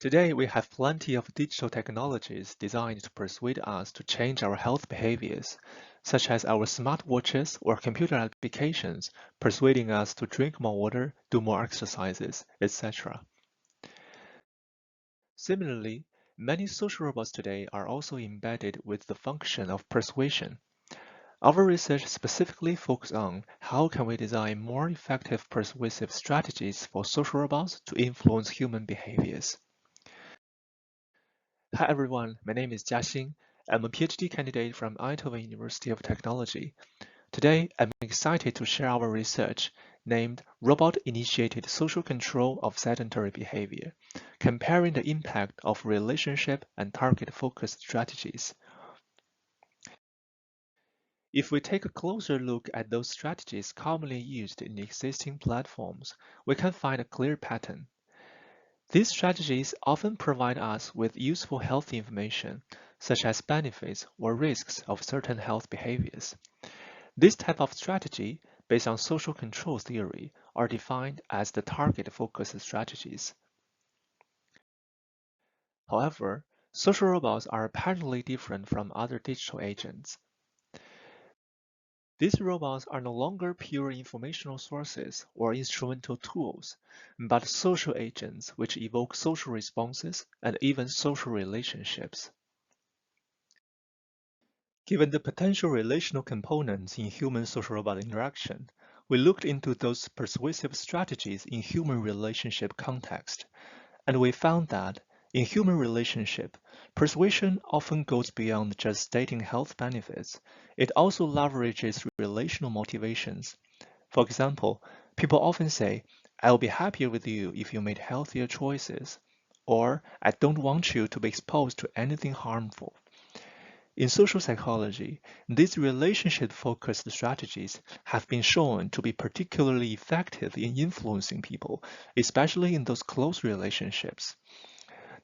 Today, we have plenty of digital technologies designed to persuade us to change our health behaviors, such as our smartwatches or computer applications persuading us to drink more water, do more exercises, etc. Similarly, many social robots today are also embedded with the function of persuasion. Our research specifically focuses on how can we design more effective persuasive strategies for social robots to influence human behaviors. Hi everyone, my name is Jiaxing. I'm a PhD candidate from Eindhoven University of Technology. Today, I'm excited to share our research named Robot-Initiated Social Control of Sedentary Behavior, comparing the impact of relationship and target-focused strategies. If we take a closer look at those strategies commonly used in existing platforms, we can find a clear pattern. These strategies often provide us with useful health information, such as benefits or risks of certain health behaviors. This type of strategy, based on social control theory, are defined as the target-focused strategies. However, social robots are apparently different from other digital agents. These robots are no longer pure informational sources or instrumental tools, but social agents which evoke social responses and even social relationships. Given the potential relational components in human social-robot interaction, we looked into those persuasive strategies in human relationship context, and we found that in human relationship, persuasion often goes beyond just stating health benefits. It also leverages relational motivations. For example, people often say, "I'll be happier with you if you made healthier choices," or "I don't want you to be exposed to anything harmful." In social psychology, these relationship-focused strategies have been shown to be particularly effective in influencing people, especially in those close relationships.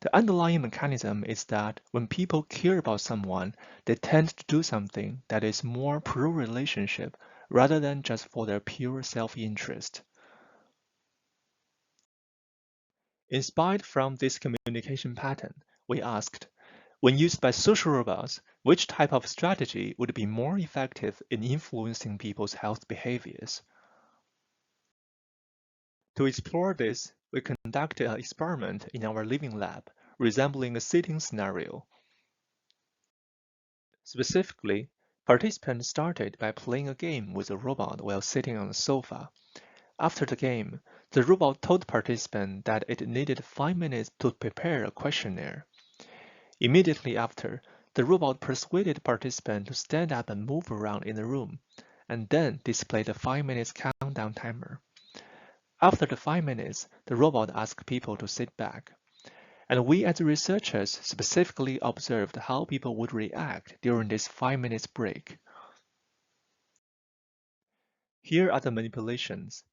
The underlying mechanism is that when people care about someone, they tend to do something that is more pro-relationship rather than just for their pure self-interest. Inspired from this communication pattern, we asked, when used by social robots, which type of strategy would be more effective in influencing people's health behaviors? To explore this, we conducted an experiment in our living lab, resembling a sitting scenario. Specifically, participants started by playing a game with a robot while sitting on a sofa. After the game, the robot told participants that it needed 5 minutes to prepare a questionnaire. Immediately after, the robot persuaded participants to stand up and move around in the room, and then displayed a 5 minutes countdown timer. After the 5 minutes, the robot asked people to sit back. And we as researchers specifically observed how people would react during this 5 minutes break. Here are the manipulations.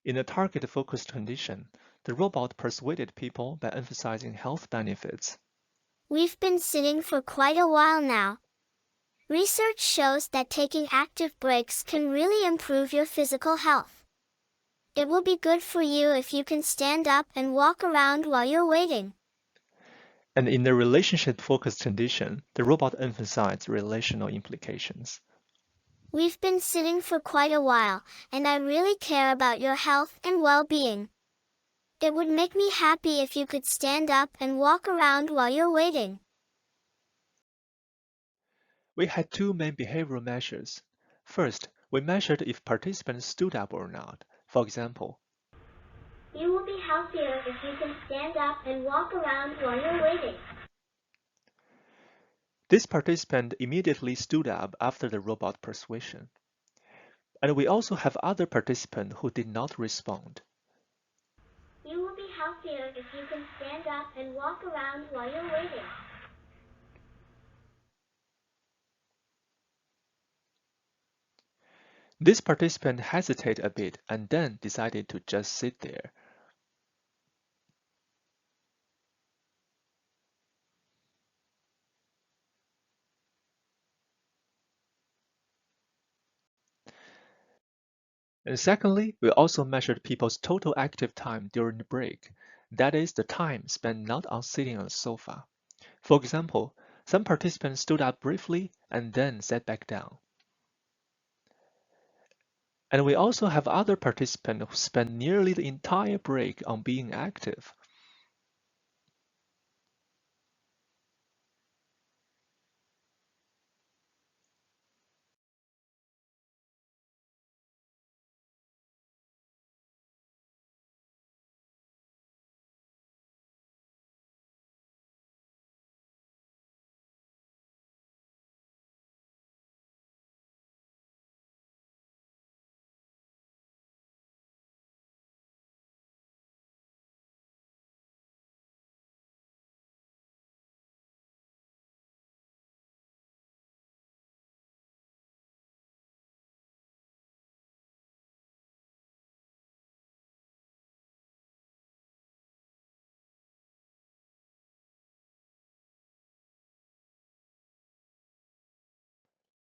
In a target-focused condition, the robot persuaded people by emphasizing health benefits. We've been sitting for quite a while now. Research shows that taking active breaks can really improve your physical health. It will be good for you if you can stand up and walk around while you're waiting. And in the relationship-focused condition, the robot emphasized relational implications. We've been sitting for quite a while, and I really care about your health and well-being. It would make me happy if you could stand up and walk around while you're waiting. We had two main behavioral measures. First, we measured if participants stood up or not. For example, You will be healthier if you can stand up and walk around while you're waiting. this participant immediately stood up after the robot persuasion. And we also have other participants who did not respond. You will be healthier if you can stand up and walk around while you're waiting. This participant hesitated a bit and then decided to just sit there. And secondly, we also measured people's total active time during the break. That is the time spent not on sitting on a sofa. For example, some participants stood up briefly and then sat back down. And we also have other participants who spent nearly the entire break on being active.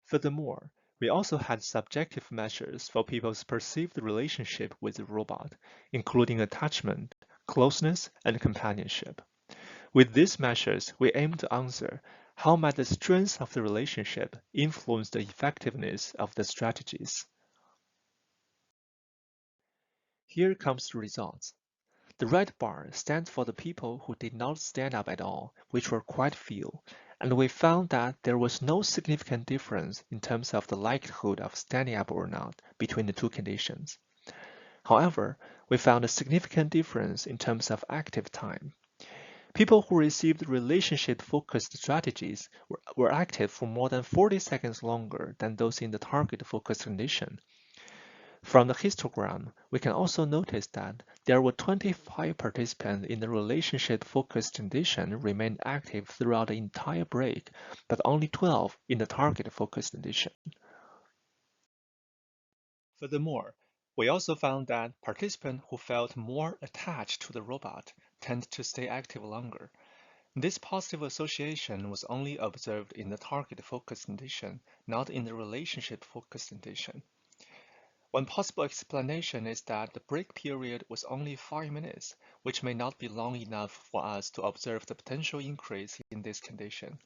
Furthermore, we also had subjective measures for people's perceived relationship with the robot, including attachment, closeness, and companionship. With these measures, we aim to answer how might the strength of the relationship influence the effectiveness of the strategies. Here comes the results. The red bar stands for the people who did not stand up at all, which were quite few, and we found that there was no significant difference in terms of the likelihood of standing up or not between the two conditions. However, we found a significant difference in terms of active time. People who received relationship-focused strategies were active for more than 40 seconds longer than those in the target-focused condition. From the histogram, we can also notice that there were 25 participants in the relationship-focused condition remained active throughout the entire break, but only 12 in the target-focused condition. Furthermore, we also found that participants who felt more attached to the robot tend to stay active longer. This positive association was only observed in the target-focused condition, not in the relationship-focused condition. One possible explanation is that the break period was only 5 minutes, which may not be long enough for us to observe the potential increase in this condition.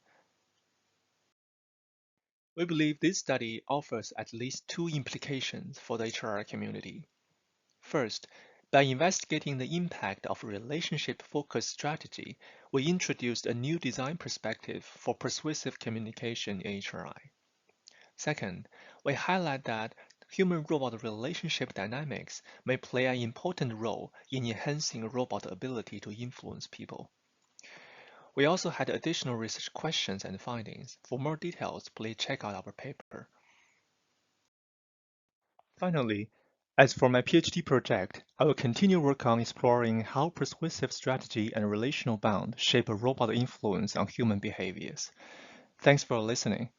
We believe this study offers at least two implications for the HRI community. First, by investigating the impact of relationship-focused strategy, we introduced a new design perspective for persuasive communication in HRI. Second, we highlight that human-robot relationship dynamics may play an important role in enhancing robot ability to influence people. We also had additional research questions and findings. For more details, please check out our paper. Finally, as for my PhD project, I will continue work on exploring how persuasive strategy and relational bound shape a robot influence on human behaviors. Thanks for listening.